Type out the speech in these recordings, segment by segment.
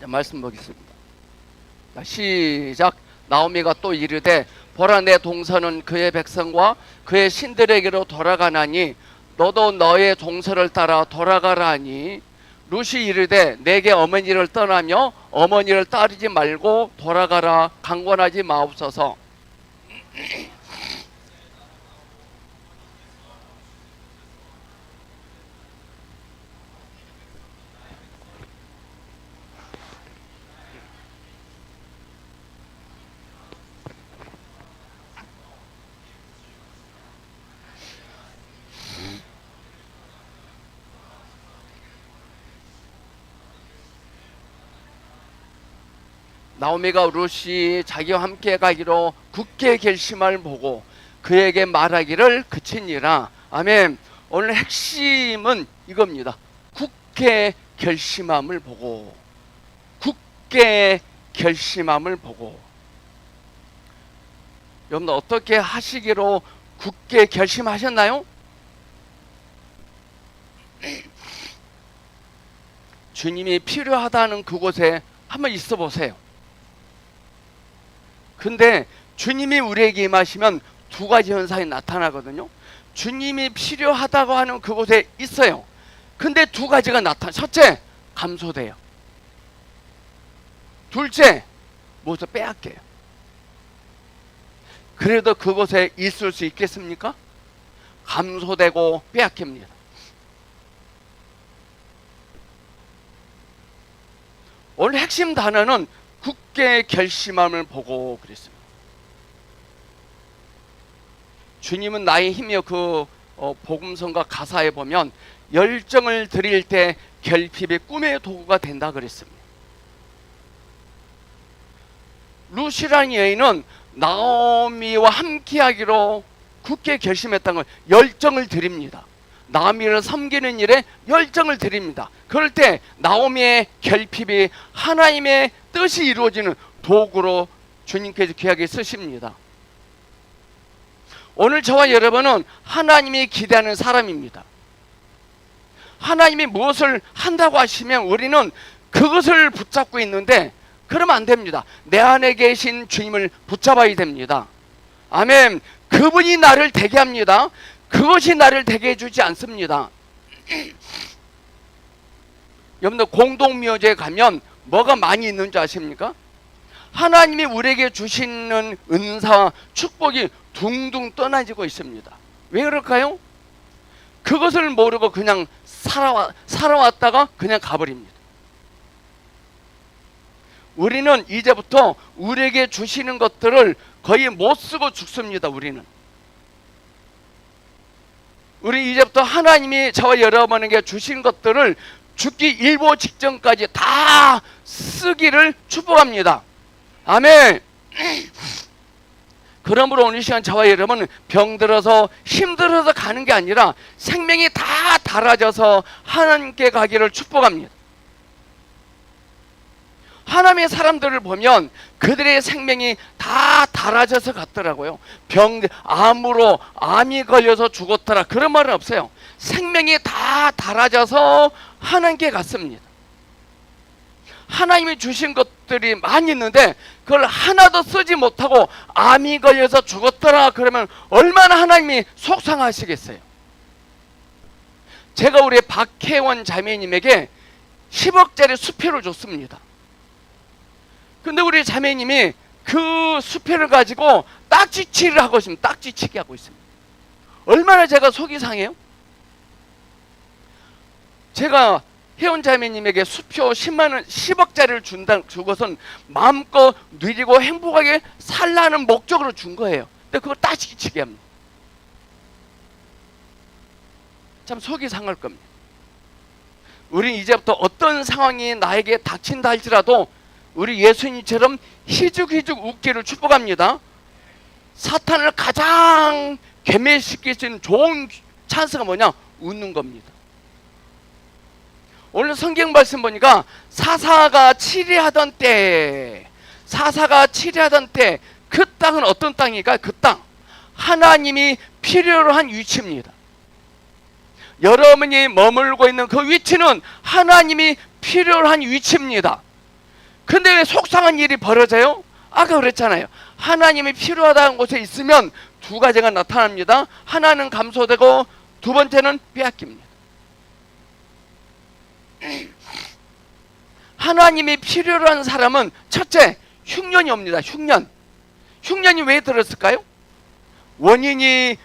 말씀 보겠습니다. 자, 시작. 나오미가 또 이르되 보라, 내 동서는 그의 백성과 그의 신들에게로 돌아가나니 너도 너의 동서를 따라 돌아가라 하니, 룻이 이르되 내게 어머니를 떠나며 어머니를 따르지 말고 돌아가라, 강권하지 마옵소서. 나오미가 룻이 자기와 함께 가기로 굳게 결심을 보고 그에게 말하기를 그치니라. 아멘. 오늘 핵심은 이겁니다. 굳게 결심함을 보고, 굳게 결심함을 보고. 여러분, 어떻게 하시기로 굳게 결심하셨나요? 주님이 필요하다는 그곳에 한번 있어 보세요. 근데 주님이 우리에게 임하시면 두 가지 현상이 나타나거든요. 주님이 필요하다고 하는 그곳에 있어요. 근데 두 가지가 나타나. 첫째, 감소돼요. 둘째, 무엇을 빼앗겨요. 그래도 그곳에 있을 수 있겠습니까? 감소되고 빼앗깁니다. 오늘 핵심 단어는 굳게 결심함을 보고 그랬습니다. 주님은 나의 힘이여, 그 복음성과 가사에 보면 열정을 드릴 때 결핍의 꿈의 도구가 된다 그랬습니다. 룻이라는 여인은 나오미와 함께하기로 굳게 결심했다는 걸, 열정을 드립니다. 나오미를 섬기는 일에 열정을 드립니다. 그럴 때 나오미의 결핍이 하나님의 뜻이 이루어지는 도구로 주님께서 귀하게 쓰십니다. 오늘 저와 여러분은 하나님이 기대하는 사람입니다. 하나님이 무엇을 한다고 하시면 우리는 그것을 붙잡고 있는데, 그러면 안 됩니다. 내 안에 계신 주님을 붙잡아야 됩니다. 아멘. 그분이 나를 되게 합니다. 그것이 나를 되게 해주지 않습니다. 여러분들, 공동묘지에 가면 뭐가 많이 있는 줄 아십니까? 하나님이 우리에게 주시는 은사와 축복이 둥둥 떠나지고 있습니다. 왜 그럴까요? 그것을 모르고 그냥 살아왔다가 그냥 가버립니다. 우리는 이제부터 우리에게 주시는 것들을 거의 못 쓰고 죽습니다. 우리 이제부터 하나님이 저와 여러분에게 주신 것들을 죽기 일보 직전까지 다 쓰기를 축복합니다. 아멘. 그러므로 오늘 시간 저와 여러분은 병들어서 힘들어서 가는 게 아니라 생명이 다 달아져서 하나님께 가기를 축복합니다. 하나님의 사람들을 보면 그들의 생명이 다 달아져서 갔더라고요. 암으로 암이 걸려서 죽었더라, 그런 말은 없어요. 생명이 다 달아져서 하나님께 갔습니다. 하나님이 주신 것들이 많이 있는데 그걸 하나도 쓰지 못하고 암이 걸려서 죽었더라 그러면 얼마나 하나님이 속상하시겠어요. 제가 우리 박혜원 자매님에게 10억짜리 수표를 줬습니다. 근데 우리 자매님이 그 수표를 가지고 딱지치기를 하고 있습니다. 딱지치기 하고 있습니다. 얼마나 제가 속이 상해요? 제가 혜원 자매님에게 수표 10만원, 10억짜리를 주고선 마음껏 누리고 행복하게 살라는 목적으로 준 거예요. 근데 그걸 딱지치기 합니다. 참 속이 상할 겁니다. 우린 이제부터 어떤 상황이 나에게 닥친다 할지라도 우리 예수님처럼 희죽희죽 웃기를 축복합니다. 사탄을 가장 괴멸시킬 수 있는 좋은 찬스가 뭐냐? 웃는 겁니다. 오늘 성경 말씀 보니까 사사가 치리하던 때 그 땅은 어떤 땅일까요? 그 땅, 하나님이 필요로 한 위치입니다. 여러분이 머물고 있는 그 위치는 하나님이 필요로 한 위치입니다. 근데 왜 속상한 일이 벌어져요? 아까 그랬잖아요. 하나님이 필요하다는 곳에 있으면 두 가지가 나타납니다. 하나는 감소되고 두 번째는 빼앗깁니다. 하나님이 필요로 하는 사람은 첫째, 흉년이 옵니다. 흉년. 흉년이 왜 들었을까요? 원인이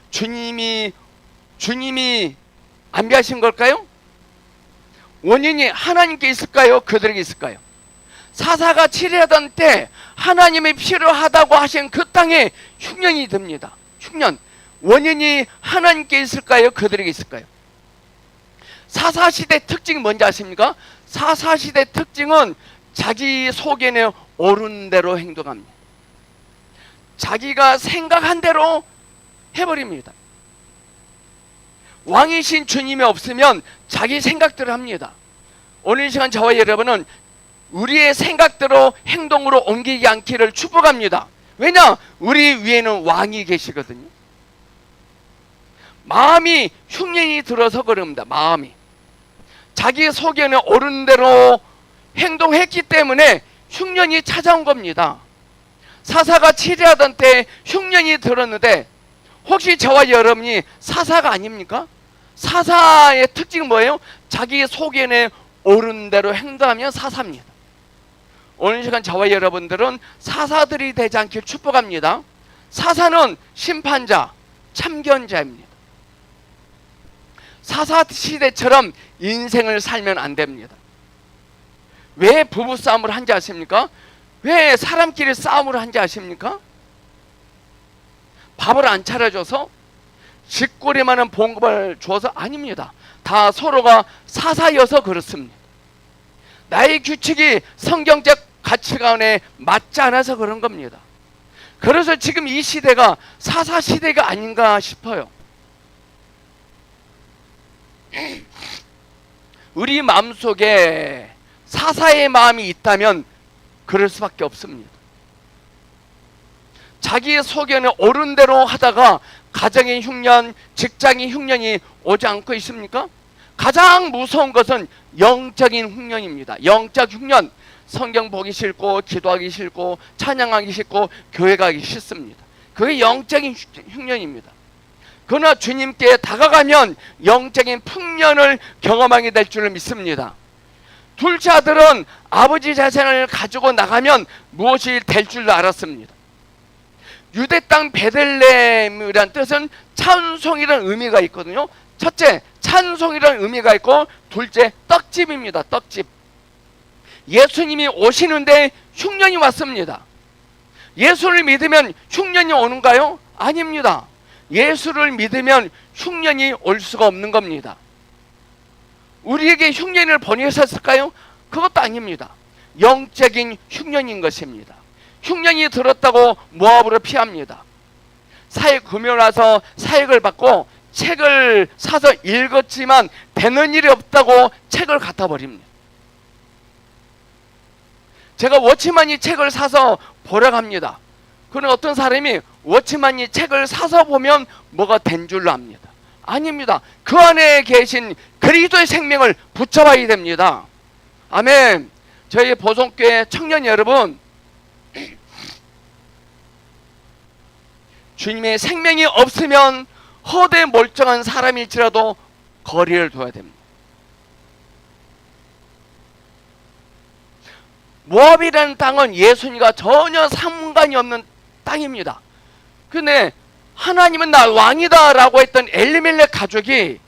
주님이 안배하신 걸까요? 원인이 하나님께 있을까요? 그들에게 있을까요? 사사가 치리하던 때 하나님이 필요하다고 하신 그 땅에 흉년이 듭니다. 흉년. 원인이 하나님께 있을까요? 그들에게 있을까요? 사사시대 특징이 뭔지 아십니까? 사사시대 특징은 자기 속에는 옳은 대로 행동합니다. 자기가 생각한 대로 해버립니다. 왕이신 주님이 없으면 자기 생각대로 합니다. 오늘 이 시간 저와 여러분은 우리의 생각대로 행동으로 옮기지 않기를 축복합니다. 왜냐? 우리 위에는 왕이 계시거든요. 마음이 흉년이 들어서 그럽니다. 마음이 자기 속에는 옳은 대로 행동했기 때문에 흉년이 찾아온 겁니다. 사사가 치리하던 때 흉년이 들었는데 혹시 저와 여러분이 사사가 아닙니까? 사사의 특징은 뭐예요? 자기 속에는 옳은 대로 행동하면 사사입니다. 오늘 시간 저와 여러분들은 사사들이 되지 않길 축복합니다. 사사는 심판자, 참견자입니다. 사사시대처럼 인생을 살면 안 됩니다. 왜 부부싸움을 한지 아십니까? 왜 사람끼리 싸움을 한지 아십니까? 밥을 안 차려줘서? 쥐꼬리만한 봉급을 줘서? 아닙니다. 다 서로가 사사여서 그렇습니다. 나의 규칙이 성경적 가치관에 맞지 않아서 그런 겁니다. 그래서 지금 이 시대가 사사시대가 아닌가 싶어요. 우리 마음속에 사사의 마음이 있다면 그럴 수밖에 없습니다. 자기 속에는 옳은 대로 하다가 가정의 흉년, 직장의 흉년이 오지 않고 있습니까? 가장 무서운 것은 영적인 흉년입니다. 영적 흉년. 성경 보기 싫고 기도하기 싫고 찬양하기 싫고 교회 가기 싫습니다. 그게 영적인 흉년입니다. 그러나 주님께 다가가면 영적인 풍년을 경험하게 될 줄을 믿습니다. 둘째 아들은 아버지 자산을 가지고 나가면 무엇이 될 줄도 알았습니다. 유대 땅 베들레헴이라는 뜻은 찬송이라는 의미가 있거든요. 첫째, 찬송이라는 의미가 있고 둘째, 떡집입니다. 떡집. 예수님이 오시는데 흉년이 왔습니다. 예수를 믿으면 흉년이 오는가요? 아닙니다. 예수를 믿으면 흉년이 올 수가 없는 겁니다. 우리에게 흉년을 보내셨을까요? 그것도 아닙니다. 영적인 흉년인 것입니다. 흉년이 들었다고 모압으로 피합니다. 사역 금요일 와서 사역을 받고 책을 사서 읽었지만 되는 일이 없다고 책을 갖다 버립니다. 제가 워치만이 책을 사서 보러 갑니다. 그런데 어떤 사람이 워치만이 책을 사서 보면 뭐가 된 줄로 압니다. 아닙니다. 그 안에 계신 그리스도의 생명을 붙잡아야 됩니다. 아멘. 저희 보성교회 청년 여러분, 주님의 생명이 없으면 허대 멀쩡한 사람일지라도 거리를 둬야 됩니다. 모압이라는 땅은 예수님과 전혀 상관이 없는 땅입니다. 근데 하나님은 나 왕이다 라고 했던 엘리멜렉 가족이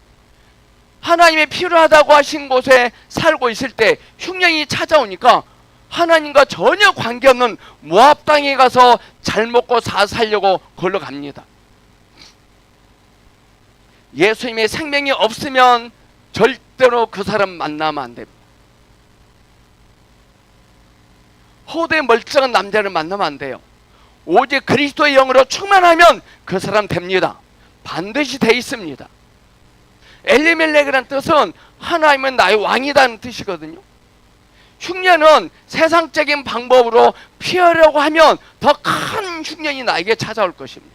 하나님이 필요하다고 하신 곳에 살고 있을 때 흉년이 찾아오니까 하나님과 전혀 관계없는 모압 땅에 가서 잘 먹고 잘 살려고 걸러 갑니다. 예수님의 생명이 없으면 절대로 그 사람 만나면 안 됩니다. 호대 멀쩡한 남자를 만나면 안 돼요. 오직 그리스도의 영으로 충만하면 그 사람 됩니다. 반드시 돼 있습니다. 엘리멜렉이라는 뜻은 하나님은 나의 왕이라는 뜻이거든요. 흉년은 세상적인 방법으로 피하려고 하면 더 큰 흉년이 나에게 찾아올 것입니다.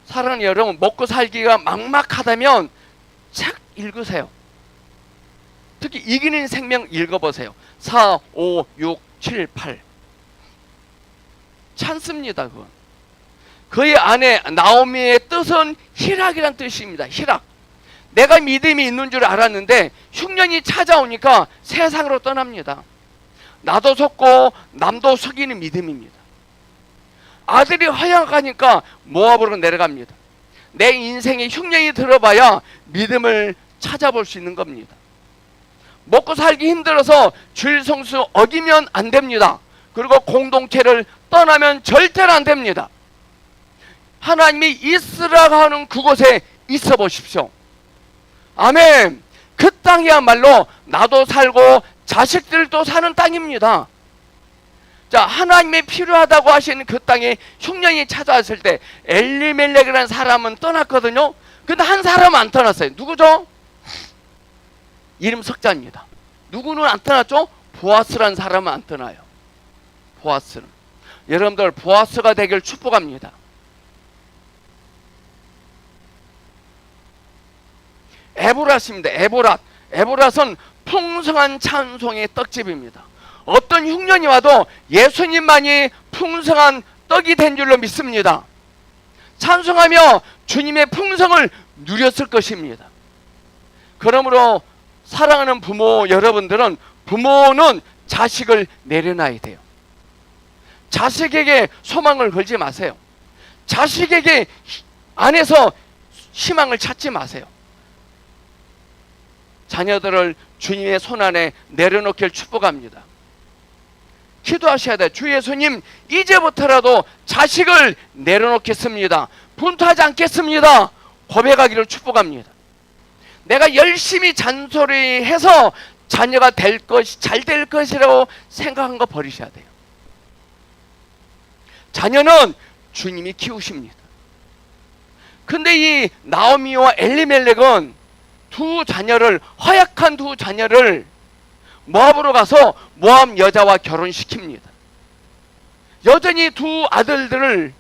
사랑하는 여러분, 먹고 살기가 막막하다면 책 읽으세요. 특히 이기는 생명 읽어보세요. 4, 5, 6, 7, 8. 찬스입니다. 그건. 그의 아내 나오미의 뜻은 희락이란 뜻입니다. 희락. 내가 믿음이 있는 줄 알았는데 흉년이 찾아오니까 세상으로 떠납니다. 나도 속고 남도 속이는 믿음입니다. 아들이 허약하니까 모압으로 내려갑니다. 내 인생에 흉년이 들어봐야 믿음을 찾아볼 수 있는 겁니다. 먹고 살기 힘들어서 주일 성수 어기면 안 됩니다. 그리고 공동체를 떠나면 절대로 안 됩니다. 하나님이 있으라고 하는 그곳에 있어 보십시오. 아멘. 그 땅이야말로 나도 살고 자식들도 사는 땅입니다. 자, 하나님이 필요하다고 하시는 그 땅에 흉년이 찾아왔을 때 엘리멜렉이라는 사람은 떠났거든요. 근데 한 사람은 안 떠났어요. 누구죠? 이름 석자입니다. 누구는 안 떠났죠? 보아스라는 사람은 안 떠나요. 보아스는. 여러분들 보아스가 되길 축복합니다. 에보랏입니다. 에보랏은 풍성한 찬송의 떡집입니다. 어떤 흉년이 와도 예수님만이 풍성한 떡이 된 줄로 믿습니다. 찬송하며 주님의 풍성을 누렸을 것입니다. 그러므로 사랑하는 부모 여러분들은 부모는 자식을 내려놔야 돼요. 자식에게 소망을 걸지 마세요. 자식에게 안에서 희망을 찾지 마세요. 자녀들을 주님의 손안에 내려놓길 축복합니다. 기도하셔야 돼요. 주 예수님, 이제부터라도 자식을 내려놓겠습니다. 분투하지 않겠습니다. 고백하기를 축복합니다. 내가 열심히 잔소리해서 자녀가 잘 될 것이라고 생각한 거 버리셔야 돼요. 자녀는 주님이 키우십니다. 근데 이 나오미와 엘리멜렉은 허약한 두 자녀를 모압으로 가서 모압 여자와 결혼시킵니다. 여전히 두 아들들을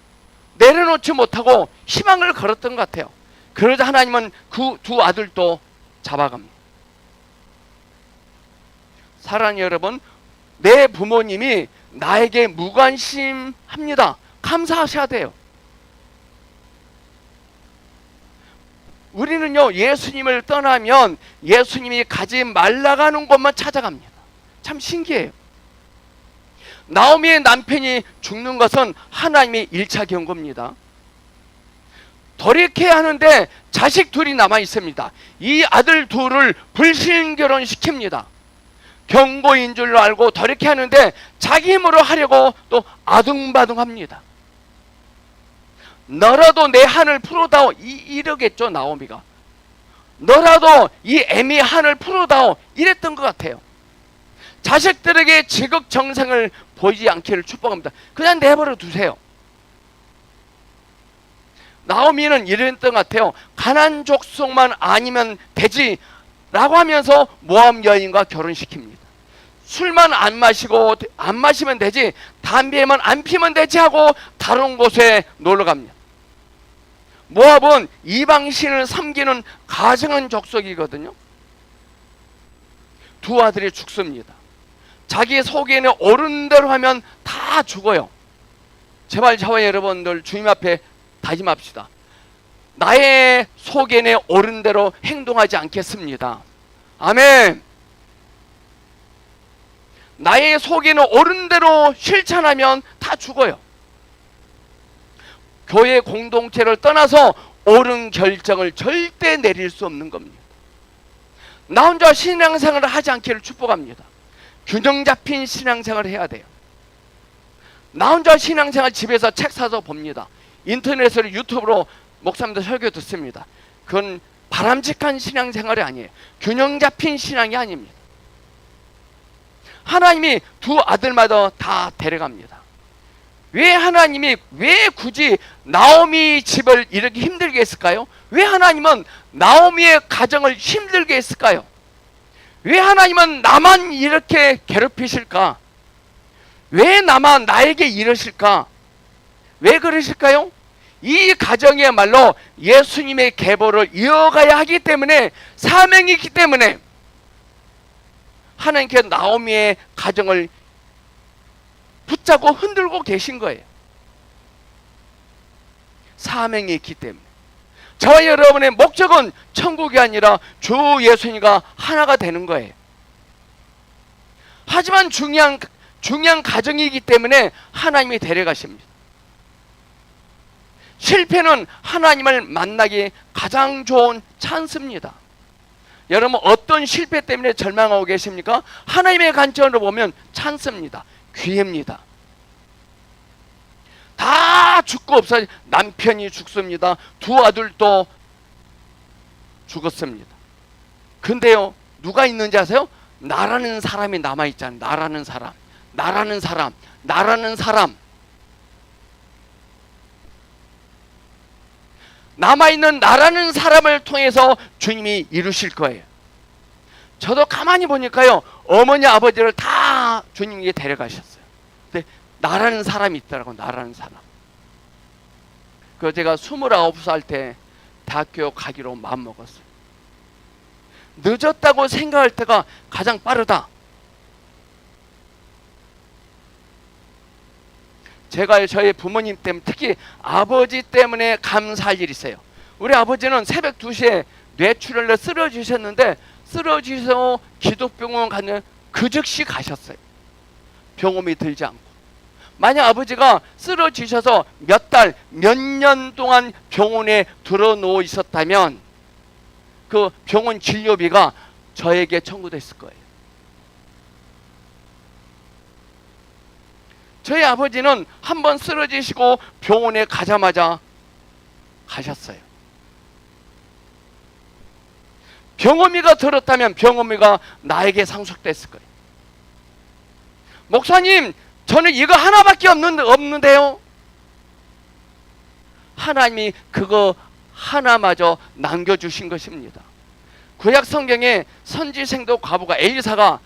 내려놓지 못하고 희망을 걸었던 것 같아요. 그러자 하나님은 그 두 아들도 잡아갑니다. 사랑하는 여러분, 내 부모님이 나에게 무관심합니다. 감사하셔야 돼요. 우리는요, 예수님을 떠나면 예수님이 가지 말라고 하는 곳만 찾아갑니다. 참 신기해요. 나오미의 남편이 죽는 것은 하나님의 1차 경고입니다. 돌이켜야 하는데 자식 둘이 남아 있습니다. 이 아들 둘을 불신 결혼시킵니다. 경고인 줄로 알고 돌이켜야 하는데 자기 힘으로 하려고 또 아둥바둥합니다. 너라도 내 한을 풀어다오, 이러겠죠, 나오미가. 너라도 이 애미 한을 풀어다오, 이랬던 것 같아요. 자식들에게 지극정성을 보이지 않기를 축복합니다. 그냥 내버려 두세요. 나오미는 이랬던 것 같아요. 가난 족속만 아니면 되지 라고 하면서 모압 여인과 결혼시킵니다. 술만 안 마시면 되지, 담배만 안 피면 되지 하고 다른 곳에 놀러 갑니다. 모압은 이방신을 섬기는 가증한 족속이거든요. 두 아들이 죽습니다. 자기 속에는 옳은 대로 하면 다 죽어요. 제발 저와 여러분들 주님 앞에 다짐합시다. 나의 속에는 옳은 대로 행동하지 않겠습니다. 아멘. 나의 속에는 옳은 대로 실천하면 다 죽어요. 교회 공동체를 떠나서 옳은 결정을 절대 내릴 수 없는 겁니다. 나 혼자 신앙생활을 하지 않기를 축복합니다. 균형 잡힌 신앙생활을 해야 돼요. 나 혼자 신앙생활 집에서 책 사서 봅니다. 인터넷으로 유튜브로 목사님들 설교 듣습니다. 그건 바람직한 신앙생활이 아니에요. 균형 잡힌 신앙이 아닙니다. 하나님이 두 아들마다 다 데려갑니다. 왜 굳이 나오미 집을 이렇게 힘들게 했을까요? 왜 하나님은 나오미의 가정을 힘들게 했을까요? 왜 하나님은 나만 이렇게 괴롭히실까? 왜 나만 나에게 이러실까? 왜 그러실까요? 이 가정이야말로 예수님의 계보를 이어가야 하기 때문에, 사명이 있기 때문에 하나님께 나오미의 가정을 붙잡고 흔들고 계신 거예요. 사명이 있기 때문에. 저와 여러분의 목적은 천국이 아니라 주 예수님과 하나가 되는 거예요. 하지만 중요한 가정이기 때문에 하나님이 데려가십니다. 실패는 하나님을 만나기 가장 좋은 찬스입니다. 여러분 어떤 실패 때문에 절망하고 계십니까? 하나님의 관점으로 보면 찬스입니다. 기회입니다. 다 죽고 없어요. 남편이 죽습니다. 두 아들도 죽었습니다. 근데요, 누가 있는지 아세요? 나라는 사람이 남아있잖아요. 나라는 사람. 남아있는 나라는 사람을 통해서 주님이 이루실 거예요. 저도 가만히 보니까요, 어머니 아버지를 다 주님께 데려가셨어요. 근데 나라는 사람이 있더라고. 나라는 사람. 그 제가 29살 때 대학교 가기로 마음먹었어요. 늦었다고 생각할 때가 가장 빠르다. 제가 저희 부모님 때문에, 특히 아버지 때문에 감사할 일이 있어요. 우리 아버지는 새벽 2시에 뇌출혈로 쓰러지셨는데, 쓰러지셔서 기독병원 가는 그 즉시 가셨어요. 병원이 들지 않고. 만약 아버지가 쓰러지셔서 몇 달, 몇 년 동안 병원에 들어누워 있었다면 그 병원 진료비가 저에게 청구됐을 거예요. 저희 아버지는 한번 쓰러지시고 병원에 가자마자 가셨어요. 병원비가 들었다면 병원비가 나에게 상속됐을 거예요. 목사님, 저는 이거 하나밖에 없는데요. 하나님이 그거 하나마저 남겨주신 것입니다. 구약 성경에 선지생도 과부가 엘리사가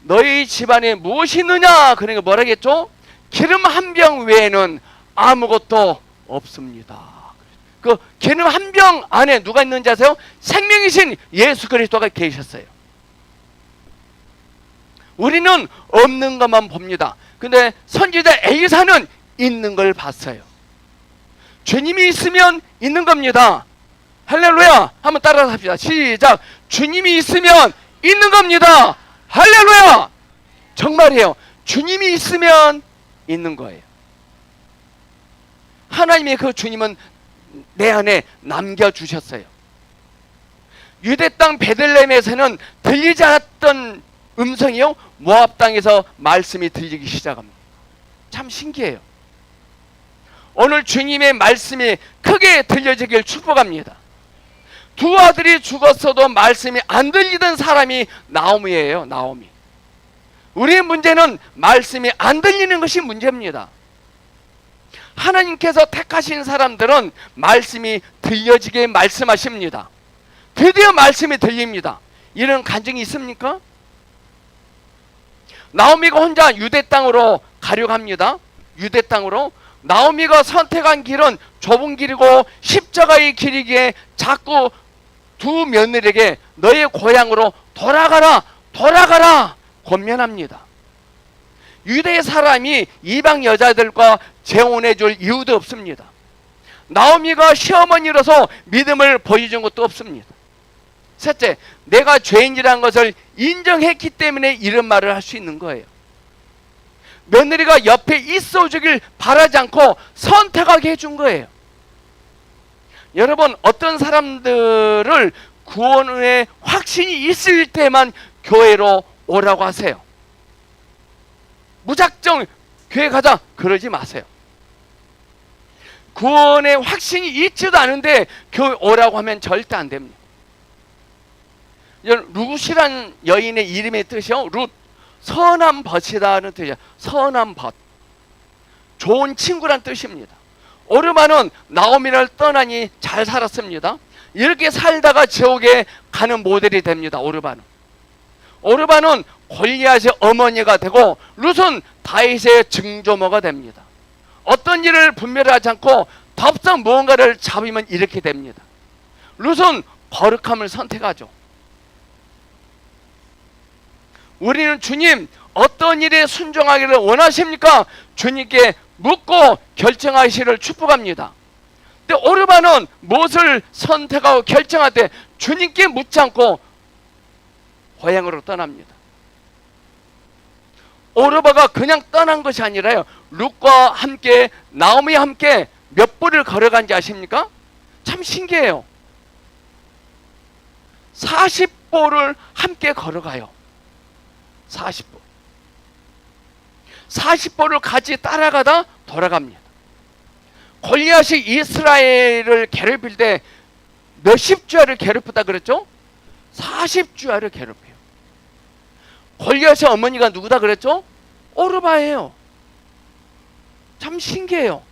너희 집안에 무엇이 있느냐? 그러니까 뭐라겠죠? 기름 한 병 외에는 아무것도 없습니다. 그 기름 한 병 안에 누가 있는지 아세요? 생명이신 예수 그리스도가 계셨어요. 우리는 없는 것만 봅니다. 근데 선지자 엘리사는 있는 걸 봤어요. 주님이 있으면 있는 겁니다. 할렐루야! 한번 따라서 합시다. 시작! 주님이 있으면 있는 겁니다. 할렐루야! 정말이에요. 주님이 있으면 있는 거예요. 하나님의 그 주님은 내 안에 남겨주셨어요. 유대 땅 베들레헴에서는 들리지 않았던 음성이요, 모압 땅에서 말씀이 들리기 시작합니다. 참 신기해요. 오늘 주님의 말씀이 크게 들려지길 축복합니다. 두 아들이 죽었어도 말씀이 안 들리던 사람이 나오미예요. 나오미. 우리의 문제는 말씀이 안 들리는 것이 문제입니다. 하나님께서 택하신 사람들은 말씀이 들려지게 말씀하십니다. 드디어 말씀이 들립니다. 이런 간증이 있습니까? 나오미가 혼자 유대 땅으로 가려고 합니다. 유대 땅으로. 나오미가 선택한 길은 좁은 길이고 십자가의 길이기에 자꾸 두 며느리에게 너의 고향으로 돌아가라, 돌아가라 권면합니다. 유대 사람이 이방 여자들과 재혼해 줄 이유도 없습니다. 나오미가 시어머니로서 믿음을 보여준 것도 없습니다. 셋째, 내가 죄인이라는 것을 인정했기 때문에 이런 말을 할 수 있는 거예요. 며느리가 옆에 있어주길 바라지 않고 선택하게 해준 거예요. 여러분, 어떤 사람들을 구원의 확신이 있을 때만 교회로 오라고 하세요. 무작정 교회 가자 그러지 마세요. 구원의 확신이 있지도 않은데 교회 오라고 하면 절대 안 됩니다. 룻이라는 여인의 이름의 뜻이요, 룻, 선한 벗이다는 뜻이에요. 선한 벗, 좋은 친구란 뜻입니다. 오르반은 나오미를 떠나니 잘 살았습니다. 이렇게 살다가 지옥에 가는 모델이 됩니다. 오르반은 골리앗의 어머니가 되고 룻은 다윗의 증조모가 됩니다. 어떤 일을 분별하지 않고 덥석 무언가를 잡으면 이렇게 됩니다. 룻은 거룩함을 선택하죠. 우리는 주님 어떤 일에 순종하기를 원하십니까? 주님께 묻고 결정하시기를 축복합니다. 근데 오르바는 무엇을 선택하고 결정할 때 주님께 묻지 않고 고향으로 떠납니다. 오르바가 그냥 떠난 것이 아니라요, 룻과 함께 나오미와 함께 몇步을 걸어간지 아십니까? 참 신기해요. 40步를 함께 걸어가요. 40步. 40步를 같이 따라가다 돌아갑니다. 골리앗이 이스라엘을 괴롭힐 때 몇십 주야를 괴롭혔다 그랬죠? 40주야를 괴롭혀요. 골리앗의 어머니가 누구다 그랬죠? 오르바예요. 참 신기해요.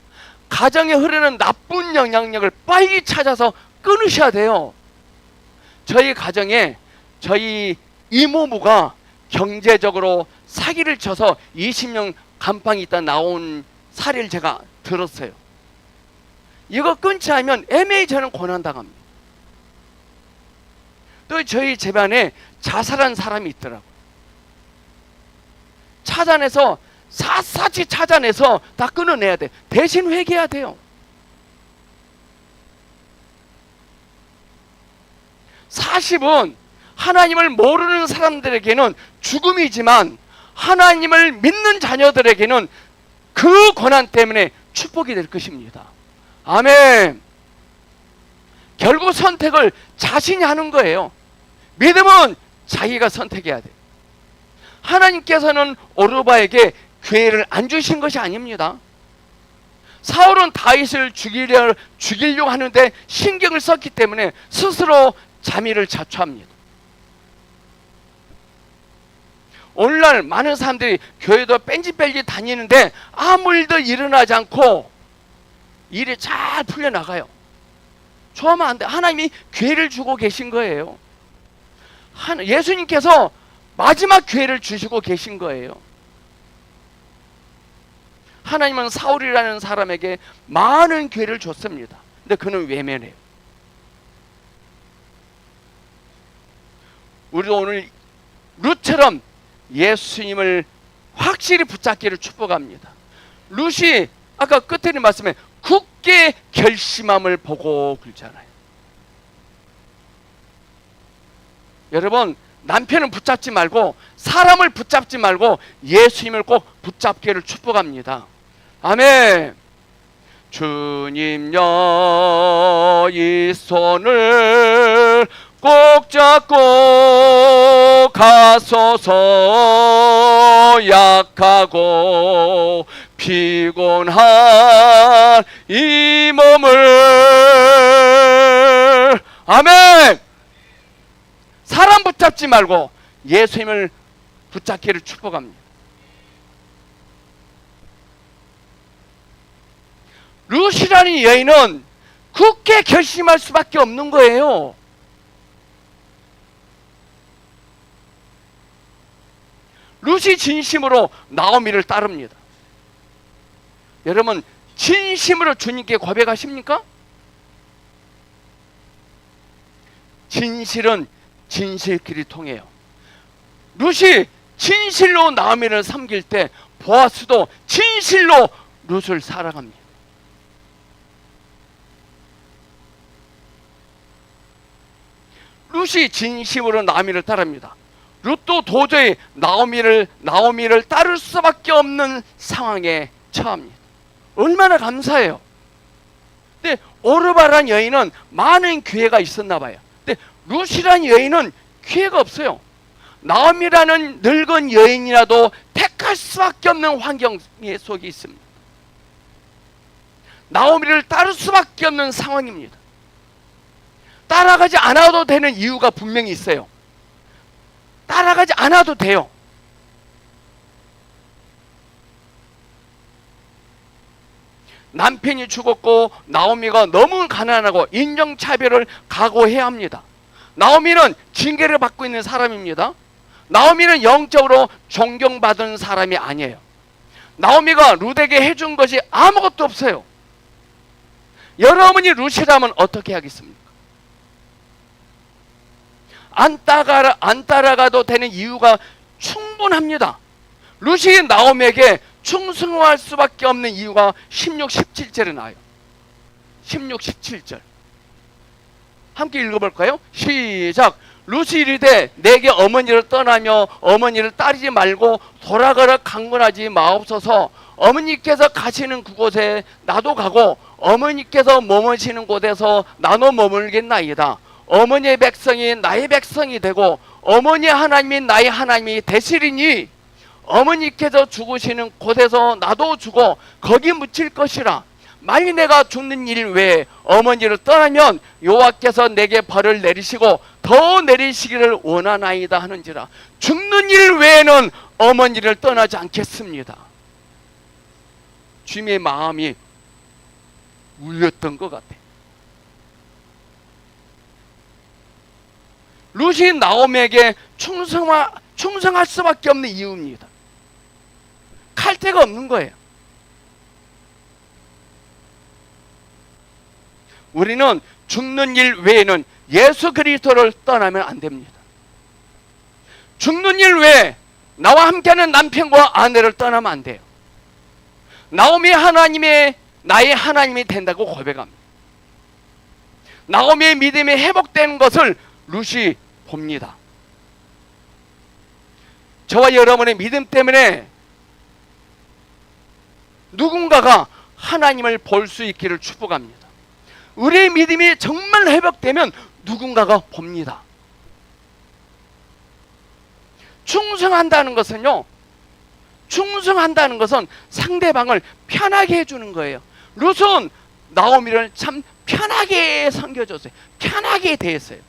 가정에 흐르는 나쁜 영향력을 빨리 찾아서 끊으셔야 돼요. 저희 가정에 저희 이모부가 경제적으로 사기를 쳐서 20년 감방이 있다 나온 사례를 제가 들었어요. 이거 끊지 않으면 애매히 저는 고난당합니다. 또 저희 집안에 자살한 사람이 있더라고요. 찾아내서 샅샅이 찾아내서 다 끊어내야 돼. 대신 회개해야 돼요. 40은 하나님을 모르는 사람들에게는 죽음이지만 하나님을 믿는 자녀들에게는 그 고난 때문에 축복이 될 것입니다. 아멘. 결국 선택을 자신이 하는 거예요. 믿음은 자기가 선택해야 돼. 하나님께서는 오르바에게 기회를 안 주신 것이 아닙니다. 사울은 다윗을 죽이려고 하는데 신경을 썼기 때문에 스스로 자미를 자초합니다. 오늘날 많은 사람들이 교회도 뺀지뺄지 다니는데 아무 일도 일어나지 않고 일이 잘 풀려나가요. 좋아하면 안 돼. 하나님이 기회를 주고 계신 거예요. 예수님께서 마지막 기회를 주시고 계신 거예요. 하나님은 사울이라는 사람에게 많은 기회를 줬습니다. 근데 그는 외면해요. 우리도 오늘 룻처럼 예수님을 확실히 붙잡기를 축복합니다. 룻이 아까 끝에 말씀에 굳게 결심함을 보고 그러잖아요. 여러분, 남편을 붙잡지 말고 사람을 붙잡지 말고 예수님을 꼭 붙잡기를 축복합니다. 아멘. 주님여 이 손을 꼭 잡고 가소서. 약하고 피곤한 이 몸을. 아멘. 사람 붙잡지 말고 예수님을 붙잡기를 축복합니다. 룻이라는 여인은 굳게 결심할 수밖에 없는 거예요. 룻이 진심으로 나오미를 따릅니다. 여러분, 진심으로 주님께 고백하십니까? 진실은 진실끼리 통해요. 룻이 진실로 나오미를 섬길 때 보아스도 진실로 룻을 사랑합니다. 룻이 진심으로 나오미를 따릅니다. 룻도 도저히 나오미를 따를 수밖에 없는 상황에 처합니다. 얼마나 감사해요. 근데 오르바란 여인은 많은 기회가 있었나 봐요. 근데 룻이란 여인은 기회가 없어요. 나오미라는 늙은 여인이라도 택할 수밖에 없는 환경 속에 있습니다. 나오미를 따를 수밖에 없는 상황입니다. 따라가지 않아도 되는 이유가 분명히 있어요. 따라가지 않아도 돼요. 남편이 죽었고 나오미가 너무 가난하고 인종차별을 각오해야 합니다. 나오미는 징계를 받고 있는 사람입니다. 나오미는 영적으로 존경받은 사람이 아니에요. 나오미가 룻에게 해준 것이 아무것도 없어요. 여러분이 룻이라면 어떻게 하겠습니까? 안 따라가도 되는 이유가 충분합니다. 룻이 나오미에게 충성할 수밖에 없는 이유가 16, 17절에 나와요. 16, 17절 함께 읽어볼까요? 시작. 룻이 이르되 내게 어머니를 떠나며 어머니를 따르지 말고 돌아가라 강권하지 마옵소서. 어머니께서 가시는 그곳에 나도 가고 어머니께서 머무시는 곳에서 나도 머물겠나이다. 어머니의 백성이 나의 백성이 되고 어머니의 하나님이 나의 하나님이 되시리니 어머니께서 죽으시는 곳에서 나도 죽어 거기 묻힐 것이라. 만일 내가 죽는 일 외에 어머니를 떠나면 여호와께서 내게 벌을 내리시고 더 내리시기를 원하나이다 하는지라. 죽는 일 외에는 어머니를 떠나지 않겠습니다. 주님의 마음이 울렸던 것 같아. 룻이 나오미에게 충성할 수밖에 없는 이유입니다. 칼퇴가 없는 거예요. 우리는 죽는 일 외에는 예수 그리스도를 떠나면 안 됩니다. 죽는 일 외에 나와 함께하는 남편과 아내를 떠나면 안 돼요. 나오미 하나님의 나의 하나님이 된다고 고백합니다. 나오미의 믿음이 회복되는 것을 룻이 봅니다. 저와 여러분의 믿음 때문에 누군가가 하나님을 볼 수 있기를 축복합니다. 우리의 믿음이 정말 회복되면 누군가가 봅니다. 충성한다는 것은요, 충성한다는 것은 상대방을 편하게 해주는 거예요. 룻은 나오미를 참 편하게 섬겨줬어요. 편하게 대했어요.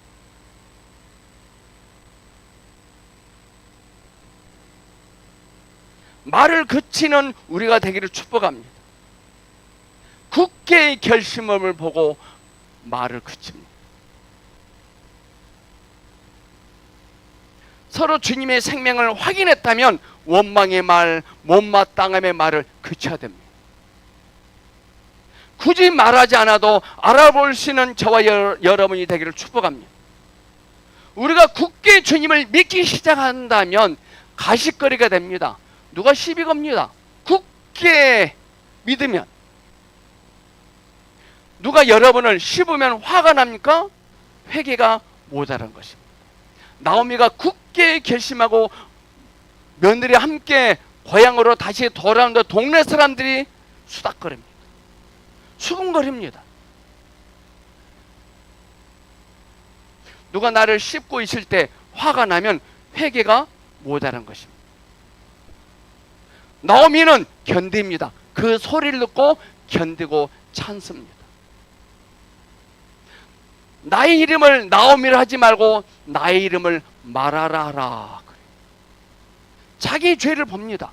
말을 그치는 우리가 되기를 축복합니다. 굳게 결심을 보고 말을 그칩니다. 서로 주님의 생명을 확인했다면 원망의 말, 못마땅함의 말을 그쳐야 됩니다. 굳이 말하지 않아도 알아볼 수 있는 저와 여러분이 되기를 축복합니다. 우리가 굳게 주님을 믿기 시작한다면 가십거리가 됩니다. 누가 시비 겁니다. 굳게 믿으면. 누가 여러분을 씹으면 화가 납니까? 회개가 모자란 것입니다. 나오미가 굳게 결심하고 며느리 함께 고향으로 다시 돌아오는데 동네 사람들이 수닥거립니다. 수군거립니다. 누가 나를 씹고 있을 때 화가 나면 회개가 모자란 것입니다. 나오미는 견딥니다. 그 소리를 듣고 견디고 참습니다. 나의 이름을 나오미를 하지 말고 나의 이름을 말하라 하라. 자기 죄를 봅니다.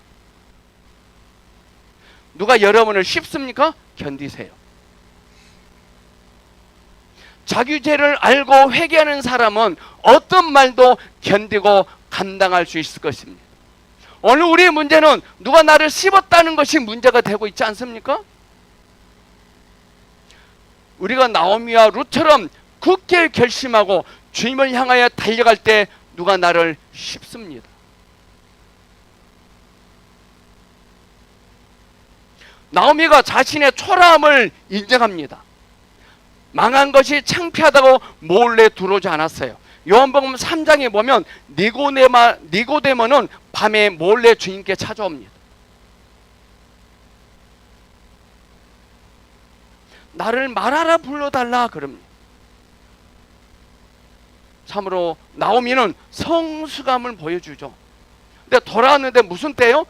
누가 여러분을 씹습니까? 견디세요. 자기 죄를 알고 회개하는 사람은 어떤 말도 견디고 감당할 수 있을 것입니다. 오늘 우리의 문제는 누가 나를 씹었다는 것이 문제가 되고 있지 않습니까? 우리가 나오미와 룻처럼 굳게 결심하고 주님을 향하여 달려갈 때 누가 나를 씹습니다. 나오미가 자신의 초라함을 인정합니다. 망한 것이 창피하다고 몰래 들어오지 않았어요. 요한복음 3장에 보면 니고데모는 밤에 몰래 주님께 찾아옵니다. 나를 말하라 불러달라 그럽니다. 참으로 나오미는 성숙함을 보여주죠. 근데 돌아왔는데 무슨 때요?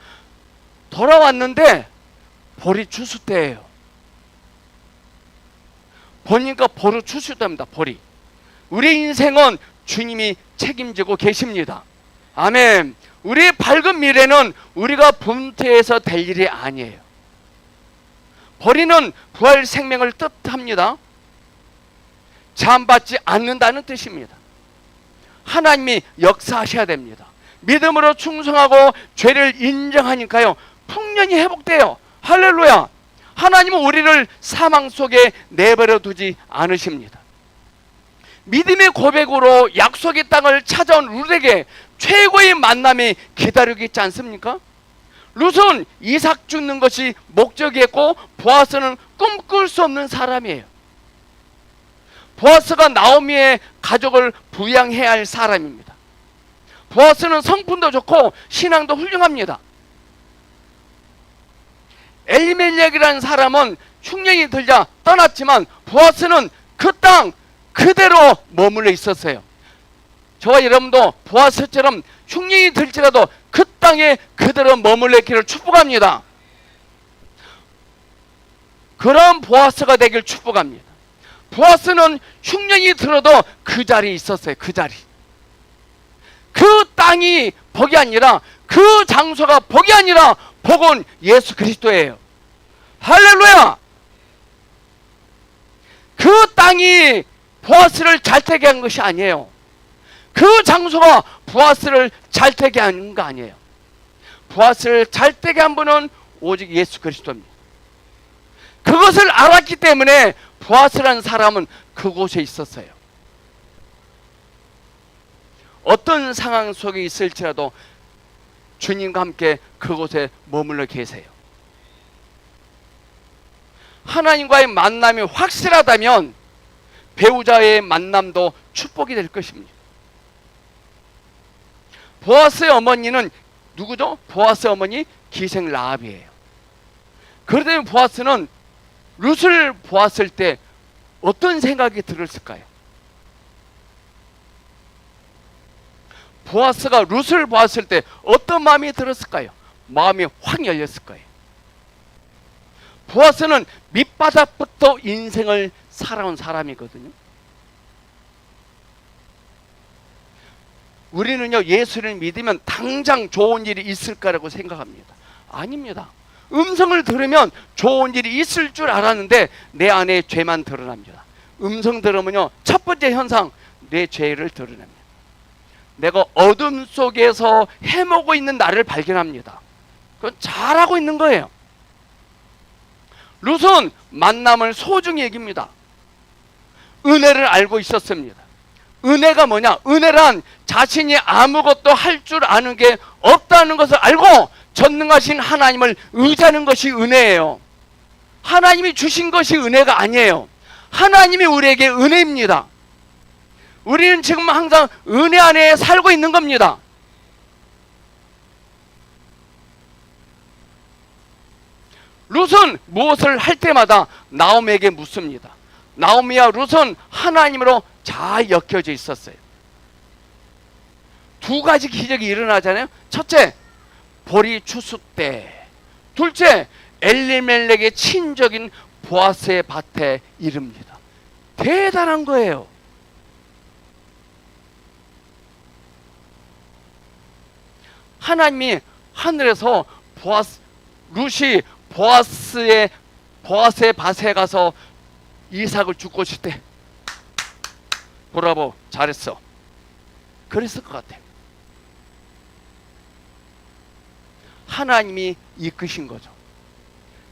돌아왔는데 보리 추수 때예요. 보니까 보리 추수 때입니다. 보리. 우리 인생은 주님이 책임지고 계십니다. 아멘. 우리의 밝은 미래는 우리가 분투해서 될 일이 아니에요. 보리는 부활 생명을 뜻합니다. 제한받지 않는다는 뜻입니다. 하나님이 역사하셔야 됩니다. 믿음으로 충성하고 죄를 인정하니까요, 풍년이 회복돼요. 할렐루야. 하나님은 우리를 사망 속에 내버려 두지 않으십니다. 믿음의 고백으로 약속의 땅을 찾아온 룻에게 최고의 만남이 기다리고 있지 않습니까? 룻은 이삭 죽는 것이 목적이었고 보아스는 꿈꿀 수 없는 사람이에요. 보아스가 나오미의 가족을 부양해야 할 사람입니다. 보아스는 성품도 좋고 신앙도 훌륭합니다. 엘리멜렉이라는 사람은 흉년이 들자 떠났지만 보아스는 그 땅 그대로 머물러 있었어요. 저와 여러분도 보아스처럼 흉년이 들지라도 그 땅에 그대로 머물러 있기를 축복합니다. 그런 보아스가 되길 축복합니다. 보아스는 흉년이 들어도 그 자리에 있었어요. 그 자리. 그 땅이 복이 아니라, 그 장소가 복이 아니라 복은 예수 그리스도예요. 할렐루야! 그 땅이 보아스를 잘되게 한 것이 아니에요. 그 장소가 보아스를 잘되게 한 거 아니에요. 보아스를 잘되게 한 분은 오직 예수 그리스도입니다. 그것을 알았기 때문에 보아스라는 사람은 그곳에 있었어요. 어떤 상황 속에 있을지라도 주님과 함께 그곳에 머물러 계세요. 하나님과의 만남이 확실하다면 배우자의 만남도 축복이 될 것입니다. 보아스의 어머니는 누구죠? 보아스의 어머니 기생 라합이에요. 그러다 보니 보아스는 룻을 보았을 때 어떤 생각이 들었을까요? 보아스가 룻을 보았을 때 어떤 마음이 들었을까요? 마음이 확 열렸을 거예요. 보아스는 밑바닥부터 인생을 살아온 사람이거든요. 우리는요, 예수를 믿으면 당장 좋은 일이 있을 거라고 생각합니다. 아닙니다. 음성을 들으면 좋은 일이 있을 줄 알았는데 내 안에 죄만 드러납니다. 음성 들으면요, 첫 번째 현상, 내 죄를 드러냅니다. 내가 어둠 속에서 헤매고 있는 나를 발견합니다. 그건 잘하고 있는 거예요. 룻은 만남을 소중히 여깁니다. 은혜를 알고 있었습니다. 은혜가 뭐냐? 은혜란 자신이 아무것도 할 줄 아는 게 없다는 것을 알고 전능하신 하나님을 의지하는 것이 은혜예요. 하나님이 주신 것이 은혜가 아니에요. 하나님이 우리에게 은혜입니다. 우리는 지금 항상 은혜 안에 살고 있는 겁니다. 룻은 무엇을 할 때마다 나오미에게 묻습니다. 나오미와 룻은 하나님으로 잘 엮여져 있었어요. 두 가지 기적이 일어나잖아요. 첫째, 보리 추수 때. 둘째, 엘리멜렉의 친적인 보아스의 밭에 이릅니다. 대단한 거예요. 하나님이 하늘에서 룻이 보아스의 밭에 가서 이삭을 죽고 있을 때 브라보, 잘했어, 그랬을 것 같아요. 하나님이 이끄신 거죠.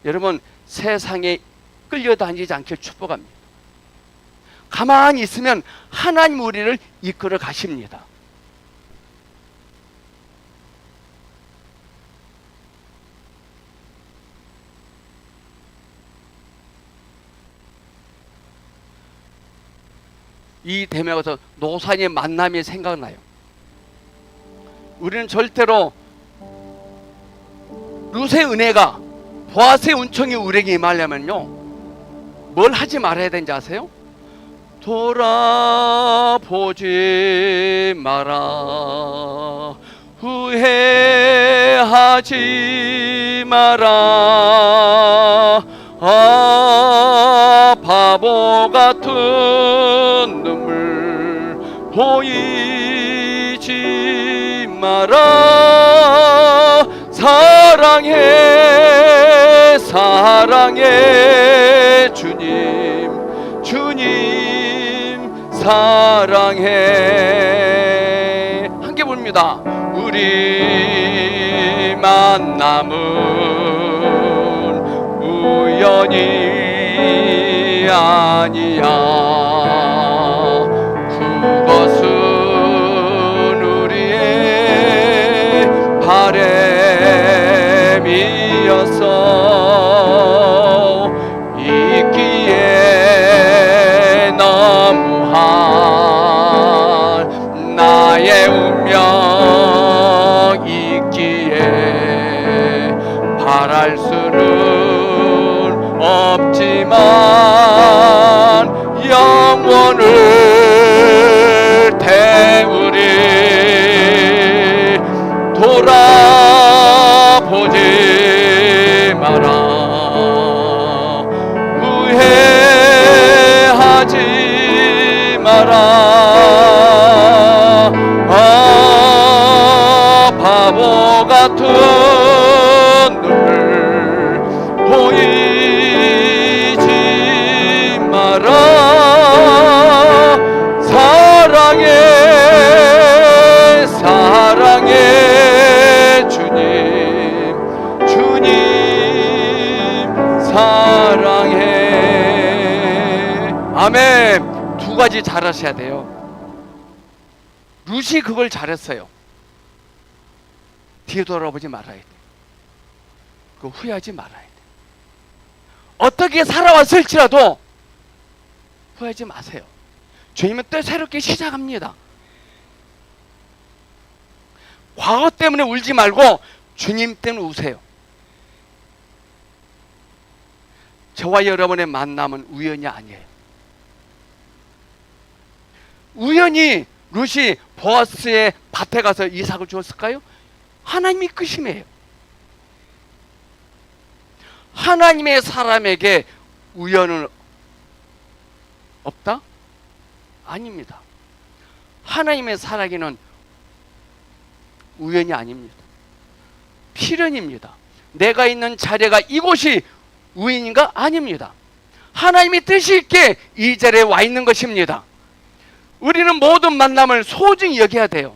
여러분, 세상에 끌려다니지 않길 축복합니다. 가만히 있으면 하나님 우리를 이끌어 가십니다. 이 대목에서 노산의 만남이 생각나요. 우리는 절대로 룻의 은혜가, 보아스의 은총이 우리에게 임하려면요, 뭘 하지 말아야 되는지 아세요? 돌아보지 마라, 후회하지 마라, 아 바보 같은 눈물 보이지 마라, 사랑해 사랑해 주님, 주님 사랑해. 함께 부릅니다. 우리 만남은 우연이 아니야, 그것은 우리의 이어서 있기에 너무한 나의 운명 있기에 바랄 수는 없지만 영원을 태우리 돌아보지 마라 후회하지 마라 바보 같은 눈을 보이지 마라 사랑해 주님 사랑해. 아멘. 두 가지 잘하셔야 돼요. 룻이 그걸 잘했어요. 뒤에 돌아보지 말아야 돼. 그 후회하지 말아야 돼. 어떻게 살아왔을지라도 후회하지 마세요. 주님은 또 새롭게 시작합니다. 과거 때문에 울지 말고 주님 때문에 우세요. 저와 여러분의 만남은 우연이 아니에요. 우연히 룻이 보아스의 밭에 가서 이삭을 주었을까요? 하나님이 끄심이에요. 하나님의 사람에게 우연은 없다? 아닙니다. 하나님의 살아기는 우연이 아닙니다. 필연입니다. 내가 있는 자리가 이곳이 우연인가? 아닙니다. 하나님의 뜻이 있게 이 자리에 와 있는 것입니다. 우리는 모든 만남을 소중히 여겨야 돼요.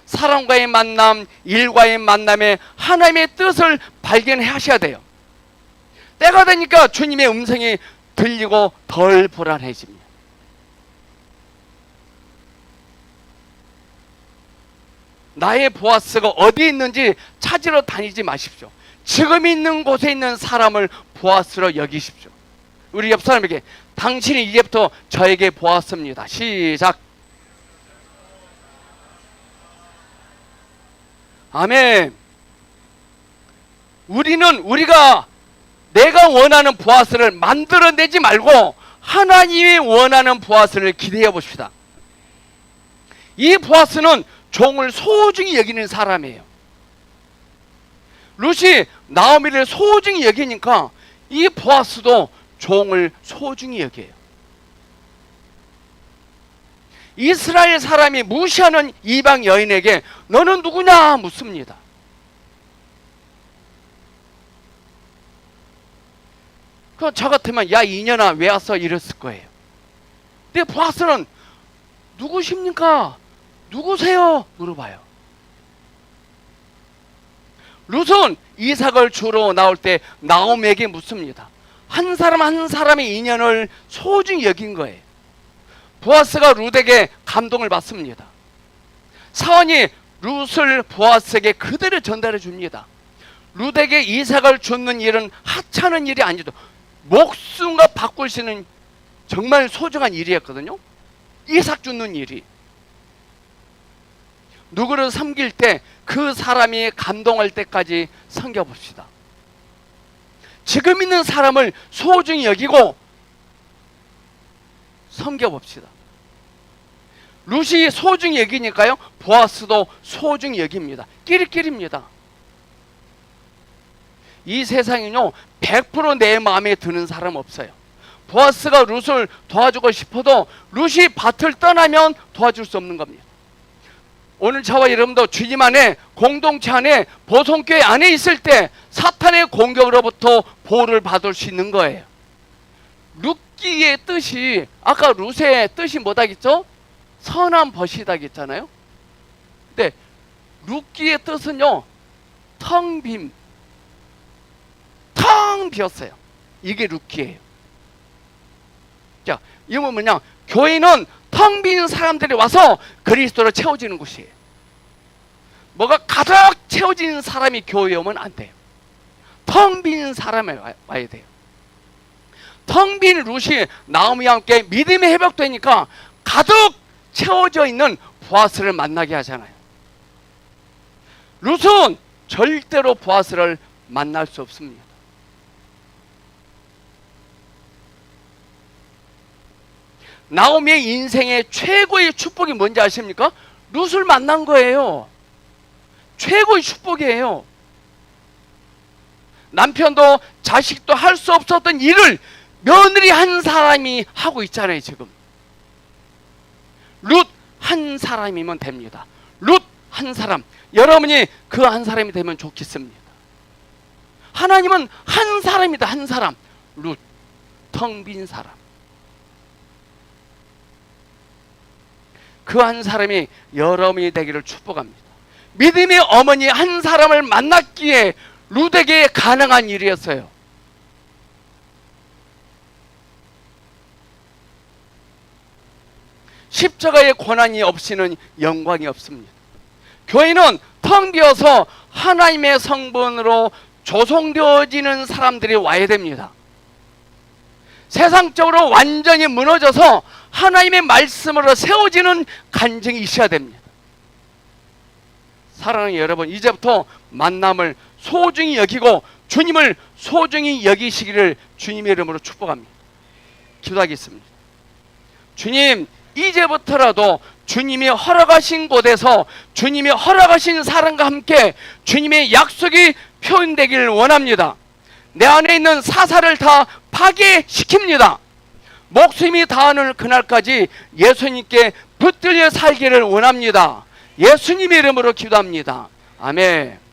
사람과의 만남, 일과의 만남에 하나님의 뜻을 발견하셔야 돼요. 때가 되니까 주님의 음성이 들리고 덜 불안해집니다. 나의 보아스가 어디 있는지 찾으러 다니지 마십시오. 지금 있는 곳에 있는 사람을 보아스로 여기십시오. 우리 옆 사람에게 당신이 이제부터 저에게 보았습니다. 시작. 아멘. 우리는 내가 원하는 보아스를 만들어내지 말고 하나님이 원하는 보아스를 기대해 봅시다. 이 보아스는 종을 소중히 여기는 사람이에요. 룻이 나오미를 소중히 여기니까 이 보아스도 종을 소중히 여겨요. 이스라엘 사람이 무시하는 이방 여인에게 너는 누구냐 묻습니다. 저 같으면 야 이년아 왜 왔어 이랬을 거예요. 근데 보아스는 누구십니까? 누구세요? 물어봐요. 룻은 이삭을 주러 나올 때 나오미에게 묻습니다. 한 사람 한 사람의 인연을 소중히 여긴 거예요. 보아스가 룻에게 감동을 받습니다. 사원이 룻을 보아스에게 그대로 전달해 줍니다. 룻에게 이삭을 줍는 일은 하찮은 일이 아니죠. 목숨과 바꿀 수 있는 정말 소중한 일이었거든요. 이삭 줍는 일이. 누구를 섬길 때 그 사람이 감동할 때까지 섬겨봅시다. 지금 있는 사람을 소중히 여기고 섬겨봅시다. 룻이 소중히 여기니까요 보아스도 소중히 여깁니다. 끼리끼리입니다. 이 세상에는요 100% 내 마음에 드는 사람 없어요. 보아스가 룻을 도와주고 싶어도 룻이 밭을 떠나면 도와줄 수 없는 겁니다. 오늘 저와 여러분도 주님 안에 공동체 안에 보성교회 안에 있을 때 사탄의 공격으로부터 보호를 받을 수 있는 거예요. 룻기의 뜻이 아까 룻의 뜻이 뭐다겠죠? 선한 벗이다겠잖아요. 근데 룻기의 뜻은요 텅 빈, 텅 비었어요. 이게 룻기예요. 자, 이건 뭐냐? 교회는 텅 빈 사람들이 와서 그리스도로 채워지는 곳이에요. 뭐가 가득 채워진 사람이 교회에 오면 안 돼요. 텅 빈 사람이 와야 돼요. 텅 빈 룻이 나오미와 함께 믿음이 회복되니까 가득 채워져 있는 보아스를 만나게 하잖아요. 룻은 절대로 보아스를 만날 수 없습니다. 나오미의 인생의 최고의 축복이 뭔지 아십니까? 룻을 만난 거예요. 최고의 축복이에요. 남편도 자식도 할 수 없었던 일을 며느리 한 사람이 하고 있잖아요. 지금 룻 한 사람이면 됩니다. 룻 한 사람, 여러분이 그 한 사람이 되면 좋겠습니다. 하나님은 한 사람이다. 한 사람. 룻, 텅 빈 사람. 그 한 사람이 여러분이 되기를 축복합니다. 믿음의 어머니 한 사람을 만났기에 룻에게 가능한 일이었어요. 십자가의 고난이 없이는 영광이 없습니다. 교회는 텅 비어서 하나님의 성분으로 조성되어지는 사람들이 와야 됩니다. 세상적으로 완전히 무너져서 하나님의 말씀으로 세워지는 간증이 있어야 됩니다. 사랑하는 여러분, 이제부터 만남을 소중히 여기고 주님을 소중히 여기시기를 주님의 이름으로 축복합니다. 기도하겠습니다. 주님, 이제부터라도 주님이 허락하신 곳에서 주님이 허락하신 사랑과 함께 주님의 약속이 표현되기를 원합니다. 내 안에 있는 사사를 다 파괴시킵니다. 목숨이 다하는 그날까지 예수님께 붙들려 살기를 원합니다. 예수님의 이름으로 기도합니다. 아멘.